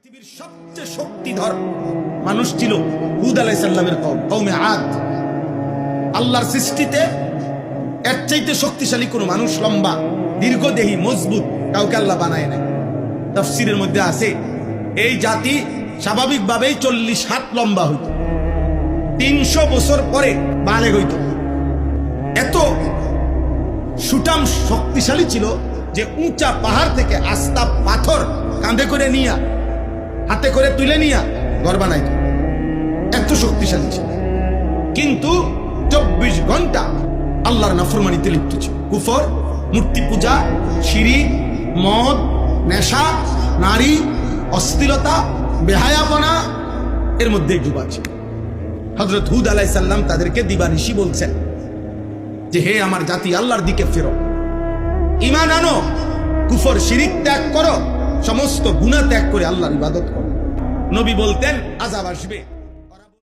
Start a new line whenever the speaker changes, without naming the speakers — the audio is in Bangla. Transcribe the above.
পৃথিবীর সবচেয়ে শক্তিধর মানুষ ছিল হুদ আলাইহিস সালামের কওমে আদ। আল্লাহর সৃষ্টিতে এর চাইতে শক্তিশালী কোনো মানুষ, লম্বা দীর্ঘদেহী মজবুত কাউকে আল্লাহ বানায় নাই। তাফসীরের মধ্যে আছে এই জাতি স্বাভাবিকভাবেই 40 হাত লম্বা হইত, 300 বছর পরে বালেগ হইত। এত সুটাম শক্তিশালী ছিল যে উঁচা পাহাড় থেকে আস্তা পাথর কাঁধে করে নিয়া, হাতে করে তুলে নিয়া ঘর বানাইত, এত শক্তিশালী ছিল। কিন্তু 24 ঘন্টা আল্লাহর নাফরমানিতে লিপ্ত ছিল। কুফর, মূর্তি পূজা, শিরিক, মদ, নেশা, নারী, অশ্লীলতা, বেহায়াপনা, এর মধ্যে ডুবা ছিল। হযরত হুদ আলাইহিস সালাম তাদেরকে দিবানিশি বলছেন যে হে আমার জাতি, আল্লাহর দিকে ফেরো, ঈমান আনো, কুফর শিরিক ত্যাগ করো, সমস্ত গুনাহ ত্যাগ করে আল্লাহর ইবাদত করো। নবী বলতেন আযাব আসবে।